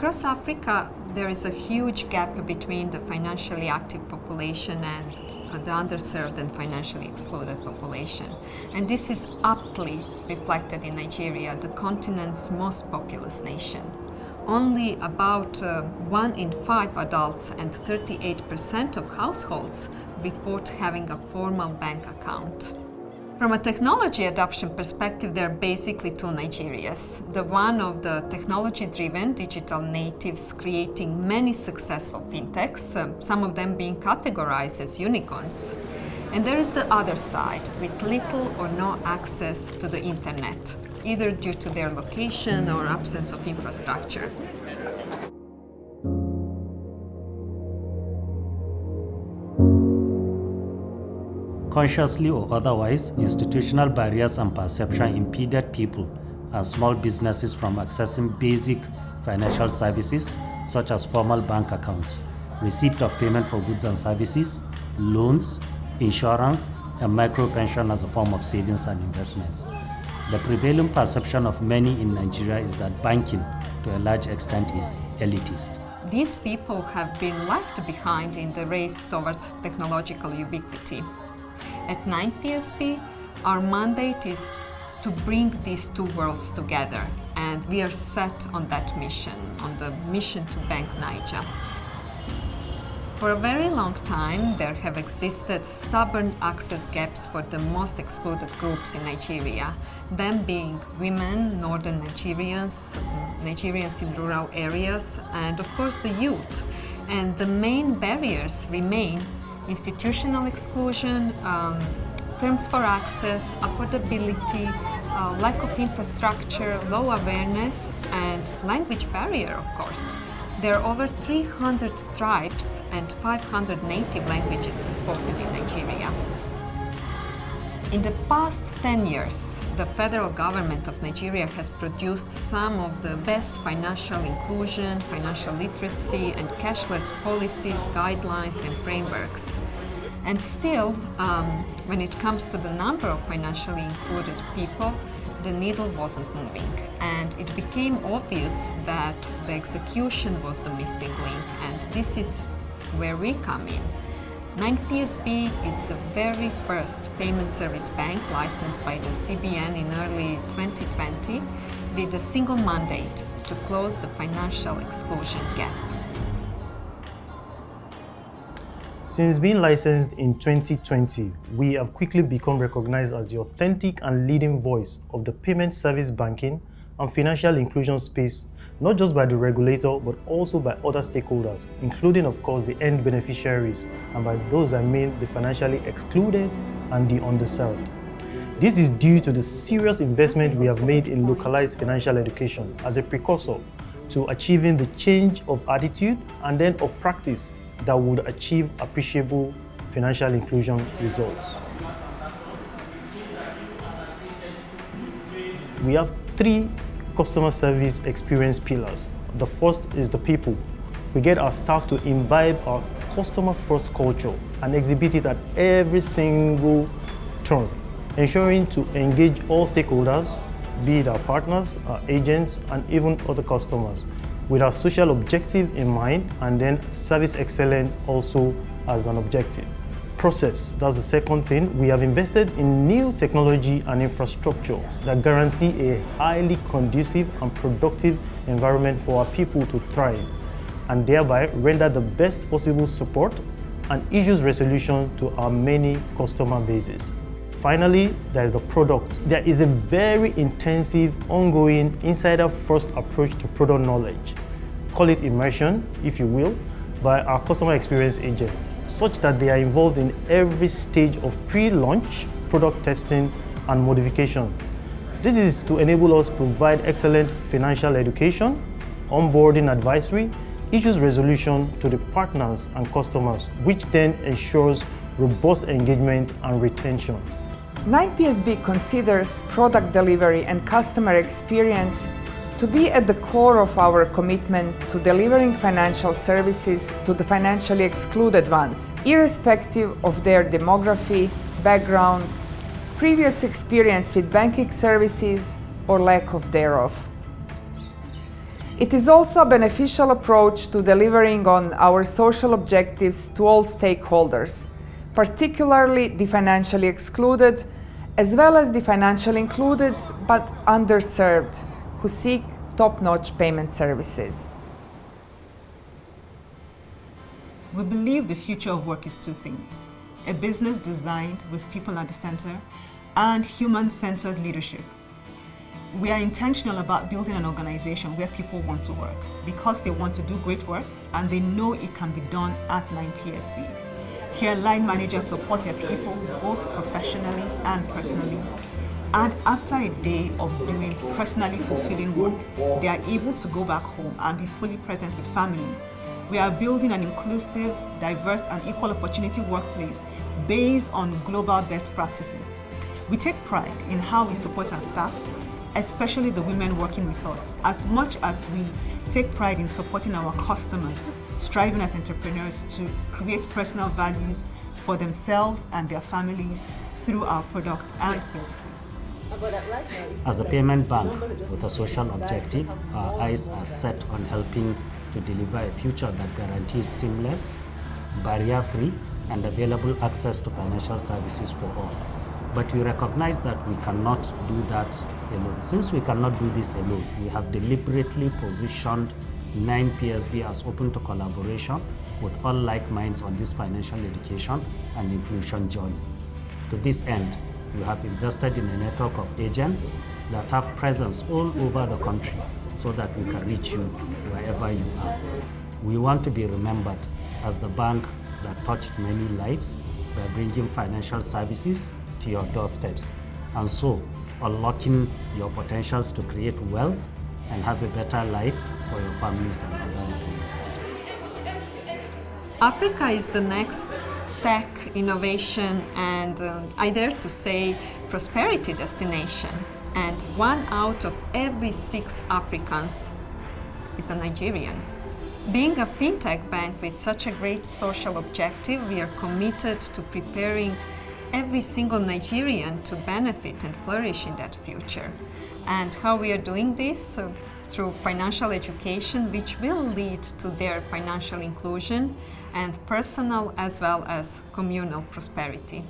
Across Africa, there is a huge gap between the financially active population and the underserved and financially excluded population. And this is aptly reflected in Nigeria, the continent's most populous nation. Only about 1 in 5 adults and 38% of households report having a formal bank account. From a technology adoption perspective, there are basically two Nigerias. The one of the technology-driven digital natives creating many successful fintechs, some of them being categorized as unicorns. And there is the other side, with little or no access to the internet, either due to their location or absence of infrastructure. Consciously or otherwise, institutional barriers and perception impeded people and small businesses from accessing basic financial services such as formal bank accounts, receipt of payment for goods and services, loans, insurance, and micro-pension as a form of savings and investments. The prevailing perception of many in Nigeria is that banking, to a large extent, is elitist. These people have been left behind in the race towards technological ubiquity. At 9PSB, our mandate is to bring these two worlds together, and we are set on that mission, on the mission to bank Niger. For a very long time, there have existed stubborn access gaps for the most excluded groups in Nigeria, them being women, northern Nigerians, Nigerians in rural areas, and of course the youth. And the main barriers remain institutional exclusion, terms for access, affordability, lack of infrastructure, low awareness, and language barrier, of course. There are over 300 tribes and 500 native languages spoken in Nigeria. In the past 10 years, the federal government of Nigeria has produced some of the best financial inclusion, financial literacy, and cashless policies, guidelines, and frameworks. And still, when it comes to the number of financially included people, the needle wasn't moving. And it became obvious that the execution was the missing link, and this is where we come in. 9PSB is the very first payment service bank licensed by the CBN in early 2020 with a single mandate to close the financial exclusion gap. Since being licensed in 2020, we have quickly become recognized as the authentic and leading voice of the payment service banking and financial inclusion space, not just by the regulator, but also by other stakeholders, including, of course, the end beneficiaries, and by those I mean the financially excluded and the underserved. This is due to the serious investment we have made in localized financial education as a precursor to achieving the change of attitude and then of practice that would achieve appreciable financial inclusion results. We have 3 customer service experience pillars. The first is the people. We get our staff to imbibe our customer-first culture and exhibit it at every single turn, ensuring to engage all stakeholders, be it our partners, our agents, and even other customers, with our social objective in mind, and then service excellence also as an objective. Process, that's the second thing. We have invested in new technology and infrastructure that guarantee a highly conducive and productive environment for our people to thrive, and thereby render the best possible support and issues resolution to our many customer bases. Finally, there is the product. There is a very intensive, ongoing, insider-first approach to product knowledge, call it immersion, if you will, by our customer experience agent, such that they are involved in every stage of pre-launch, product testing, and modification. This is to enable us to provide excellent financial education, onboarding advisory, issues resolution to the partners and customers, which then ensures robust engagement and retention. 9PSB considers product delivery and customer experience to be at the core of our commitment to delivering financial services to the financially excluded ones, irrespective of their demography, background, previous experience with banking services, or lack of thereof. It is also a beneficial approach to delivering on our social objectives to all stakeholders, particularly the financially excluded, as well as the financially included but underserved, who seek top-notch payment services. We believe the future of work is two things: a business designed with people at the center and human-centered leadership. We are intentional about building an organization where people want to work because they want to do great work and they know it can be done at 9PSB. Here, line managers support their people both professionally and personally. And after a day of doing personally fulfilling work, they are able to go back home and be fully present with family. We are building an inclusive, diverse, and equal opportunity workplace based on global best practices. We take pride in how we support our staff, especially the women working with us, as much as we take pride in supporting our customers, striving as entrepreneurs to create personal values for themselves and their families through our products and services. As a payment bank with a social objective, our eyes are set on helping to deliver a future that guarantees seamless, barrier-free, and available access to financial services for all. But we recognize that we cannot do that alone. Since we cannot do this alone, we have deliberately positioned 9PSB as open to collaboration with all like minds on this financial education and inclusion journey. To this end, we have invested in a network of agents that have presence all over the country so that we can reach you wherever you are. We want to be remembered as the bank that touched many lives by bringing financial services to your doorsteps, and so unlocking your potentials to create wealth and have a better life for your families and other dependents. Africa is the next tech, innovation, and I dare to say prosperity destination. And 1 out of every 6 Africans is a Nigerian. Being a fintech bank with such a great social objective, we are committed to preparing every single Nigerian to benefit and flourish in that future. And how we are doing this? Through financial education, which will lead to their financial inclusion and personal as well as communal prosperity.